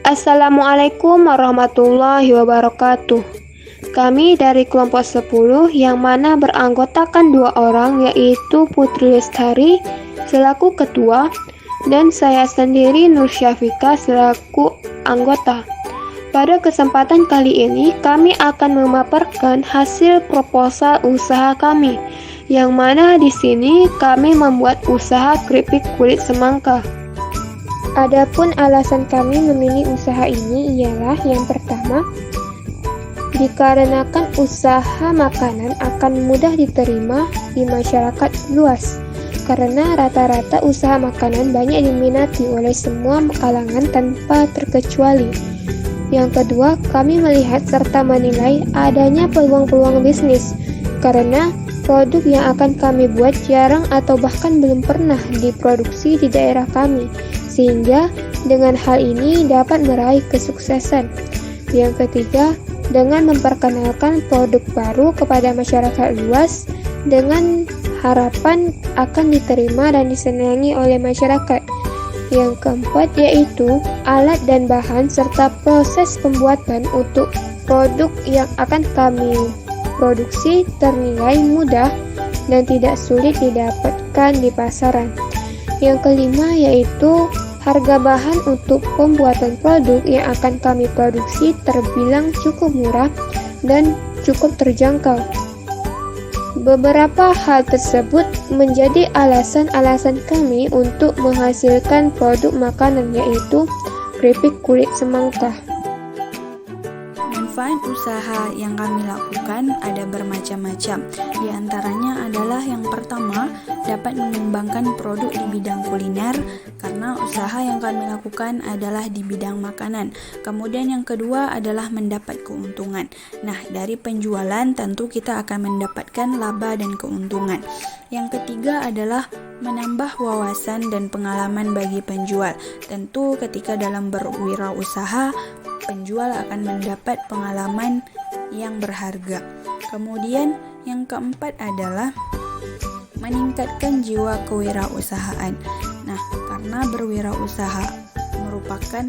Assalamualaikum warahmatullahi wabarakatuh. Kami dari kelompok 10 yang mana beranggotakan 2 orang, yaitu Putri Lestari selaku ketua dan saya sendiri Nur Syafika selaku anggota. Pada kesempatan kali ini kami akan memaparkan hasil proposal usaha kami, yang mana di sini kami membuat usaha keripik kulit semangka. Adapun alasan kami memilih usaha ini ialah yang pertama, dikarenakan usaha makanan akan mudah diterima di masyarakat luas, karena rata-rata usaha makanan banyak diminati oleh semua kalangan tanpa terkecuali. Yang kedua, kami melihat serta menilai adanya peluang-peluang bisnis, karena produk yang akan kami buat jarang atau bahkan belum pernah diproduksi di daerah kami, sehingga dengan hal ini dapat meraih kesuksesan. Yang ketiga, dengan memperkenalkan produk baru kepada masyarakat luas dengan harapan akan diterima dan disenangi oleh masyarakat. Yang keempat yaitu alat dan bahan serta proses pembuatan untuk produk yang akan kami produksi ternilai mudah dan tidak sulit didapatkan di pasaran. Yang kelima yaitu harga bahan untuk pembuatan produk yang akan kami produksi terbilang cukup murah dan cukup terjangkau. Beberapa hal tersebut menjadi alasan-alasan kami untuk menghasilkan produk makanan, yaitu keripik kulit semangka. Manfaat usaha yang kami lakukan ada bermacam-macam. Di antaranya adalah yang pertama, dapat mengembangkan produk di bidang kuliner karena usaha yang kami lakukan adalah di bidang makanan. Kemudian yang kedua adalah mendapat keuntungan. Nah, dari penjualan tentu kita akan mendapatkan laba dan keuntungan. Yang ketiga adalah menambah wawasan dan pengalaman bagi penjual. Tentu ketika dalam berwirausaha, penjual akan mendapat pengalaman yang berharga. Kemudian yang keempat adalah meningkatkan jiwa kewirausahaan. Nah, karena berwirausaha merupakan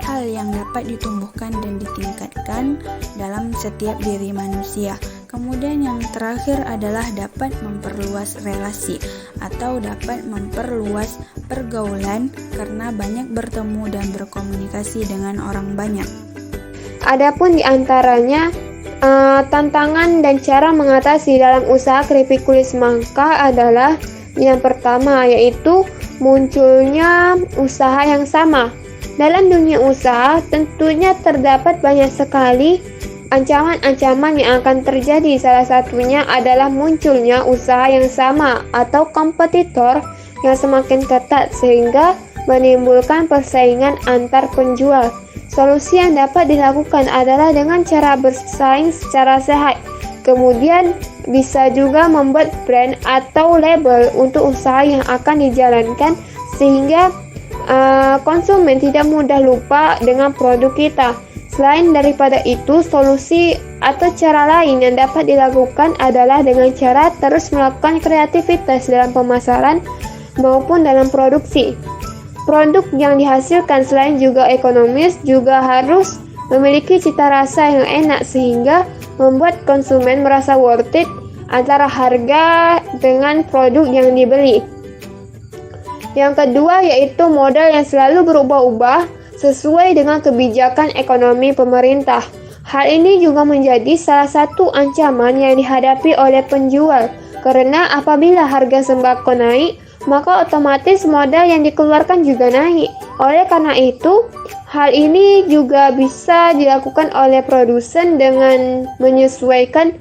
hal yang dapat ditumbuhkan dan ditingkatkan dalam setiap diri manusia. Kemudian yang terakhir adalah dapat memperluas relasi atau dapat memperluas pergaulan karena banyak bertemu dan berkomunikasi dengan orang banyak. Adapun di antaranya tantangan dan cara mengatasi dalam usaha keripik kulit semangka adalah yang pertama yaitu munculnya usaha yang sama. Dalam dunia usaha tentunya terdapat banyak sekali ancaman-ancaman yang akan terjadi. Salah satunya adalah munculnya usaha yang sama atau kompetitor yang semakin ketat sehingga menimbulkan persaingan antar penjual. Solusi yang dapat dilakukan adalah dengan cara bersaing secara sehat. Kemudian bisa juga membuat brand atau label untuk usaha yang akan dijalankan sehingga konsumen tidak mudah lupa dengan produk kita. Selain daripada itu, solusi atau cara lain yang dapat dilakukan adalah dengan cara terus melakukan kreativitas dalam pemasaran maupun dalam produksi. Produk yang dihasilkan selain juga ekonomis juga harus memiliki cita rasa yang enak sehingga membuat konsumen merasa worth it antara harga dengan produk yang dibeli. Yang kedua yaitu modal yang selalu berubah-ubah sesuai dengan kebijakan ekonomi pemerintah. Hal ini juga menjadi salah satu ancaman yang dihadapi oleh penjual, karena apabila harga sembako naik, maka otomatis modal yang dikeluarkan juga naik. Oleh karena itu, hal ini juga bisa dilakukan oleh produsen dengan menyesuaikan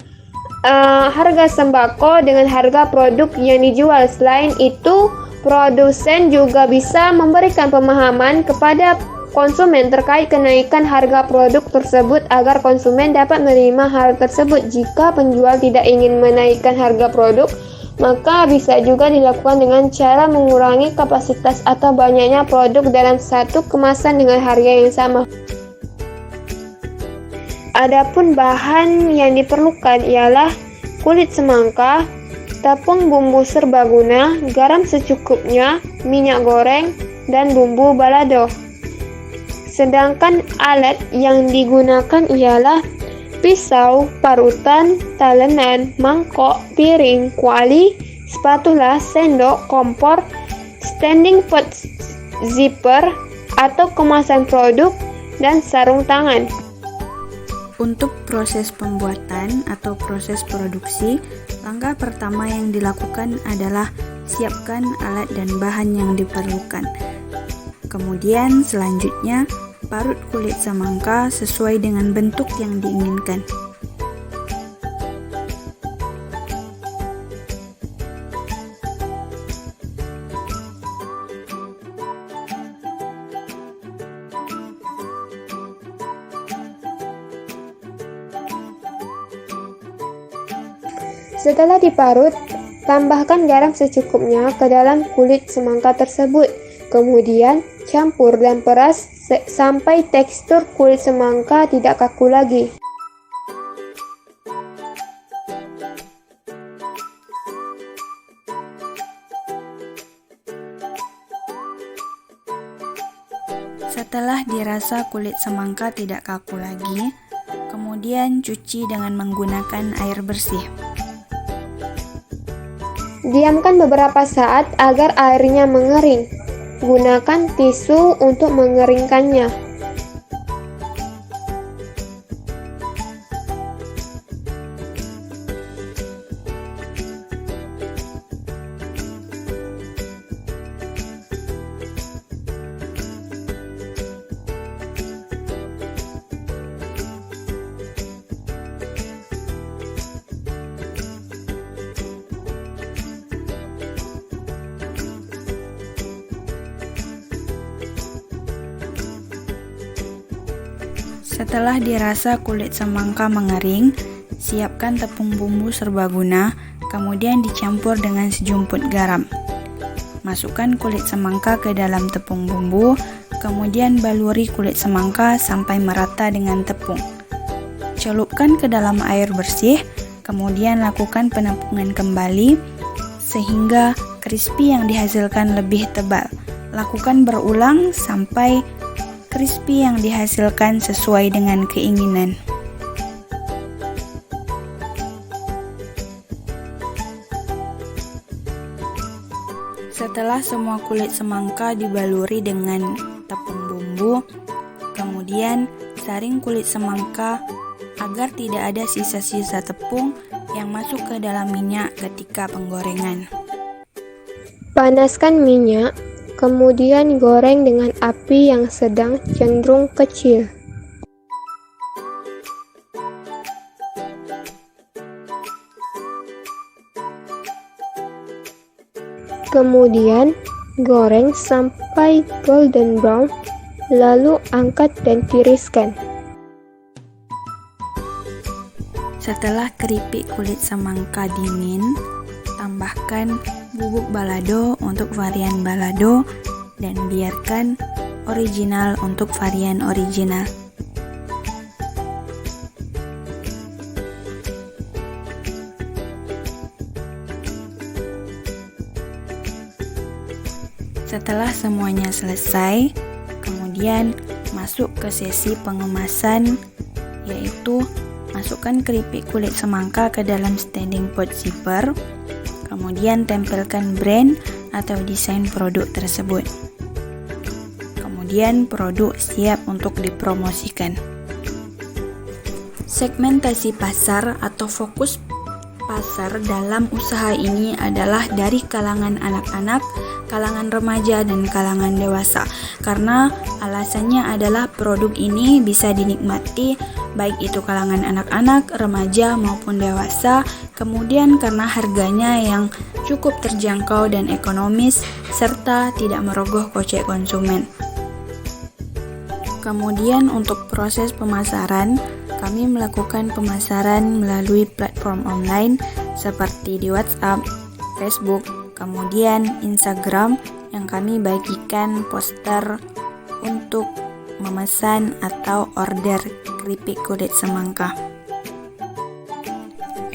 harga sembako dengan harga produk yang dijual. Selain itu, produsen juga bisa memberikan pemahaman kepada konsumen terkait kenaikan harga produk tersebut agar konsumen dapat menerima hal tersebut. Jika penjual tidak ingin menaikkan harga produk, maka bisa juga dilakukan dengan cara mengurangi kapasitas atau banyaknya produk dalam satu kemasan dengan harga yang sama. Adapun bahan yang diperlukan ialah kulit semangka, tepung bumbu serbaguna, garam secukupnya, minyak goreng, dan bumbu balado. sedangkan alat yang digunakan ialah pisau, parutan, talenan, mangkok, piring, kuali, spatula, sendok, kompor, standing pot zipper atau kemasan produk, dan sarung tangan. Untuk proses pembuatan atau proses produksi, langkah pertama yang dilakukan adalah siapkan alat dan bahan yang diperlukan. Kemudian selanjutnya, parut kulit semangka sesuai dengan bentuk yang diinginkan. Setelah diparut, tambahkan garam secukupnya ke dalam kulit semangka tersebut. Kemudian, campur dan peras sampai tekstur kulit semangka tidak kaku lagi. Setelah dirasa kulit semangka tidak kaku lagi, kemudian cuci dengan menggunakan air bersih. Diamkan beberapa saat agar airnya mengering. Gunakan tisu untuk mengeringkannya. Setelah dirasa kulit semangka mengering, siapkan tepung bumbu serbaguna, kemudian dicampur dengan sejumput garam. Masukkan kulit semangka ke dalam tepung bumbu, kemudian baluri kulit semangka sampai merata dengan tepung. Celupkan ke dalam air bersih, kemudian lakukan penampungan kembali sehingga crispy yang dihasilkan lebih tebal. Lakukan berulang sampai crispy yang dihasilkan sesuai dengan keinginan. Setelah semua kulit semangka dibaluri dengan tepung bumbu, kemudian saring kulit semangka agar tidak ada sisa-sisa tepung yang masuk ke dalam minyak ketika penggorengan. Panaskan minyak, kemudian goreng dengan api yang sedang cenderung kecil. Kemudian, goreng sampai golden brown, lalu angkat dan tiriskan. Setelah keripik kulit semangka dingin, tambahkan bubuk balado untuk varian balado dan biarkan original untuk varian original. Setelah semuanya selesai, kemudian masuk ke sesi pengemasan, yaitu masukkan keripik kulit semangka ke dalam standing pot zipper, kemudian tempelkan brand atau desain produk tersebut. Kemudian produk siap untuk dipromosikan. Segmentasi pasar atau fokus pasar dalam usaha ini adalah dari kalangan anak-anak, kalangan remaja, dan kalangan dewasa. Karena alasannya adalah produk ini bisa dinikmati baik itu kalangan anak-anak, remaja maupun dewasa. Kemudian karena harganya yang cukup terjangkau dan ekonomis serta tidak merogoh kocek konsumen. Kemudian untuk proses pemasaran, kami melakukan pemasaran melalui platform online seperti di WhatsApp, Facebook, kemudian Instagram yang kami bagikan poster untuk memesan atau order keripik kulit semangka.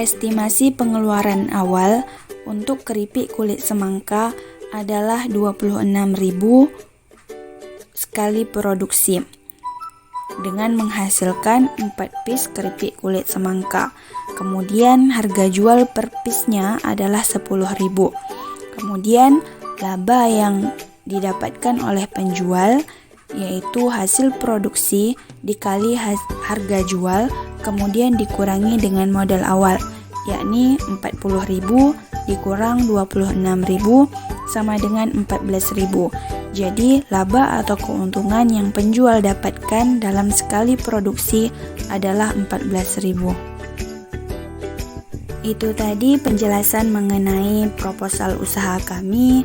Estimasi pengeluaran awal untuk keripik kulit semangka adalah 26.000 sekali produksi. dengan menghasilkan 4 piece keripik kulit semangka. Kemudian harga jual per piece-nya adalah 10.000. Kemudian laba yang didapatkan oleh penjual yaitu hasil produksi dikali harga jual, kemudian dikurangi dengan modal awal, yakni 40.000 dikurang 26.000 sama dengan 14.000. Jadi laba atau keuntungan yang penjual dapatkan dalam sekali produksi adalah 14.000. Itu tadi penjelasan mengenai proposal usaha kami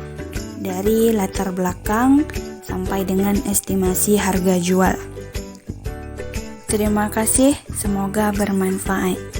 dari latar belakang sampai dengan estimasi harga jual. Terima kasih, semoga bermanfaat.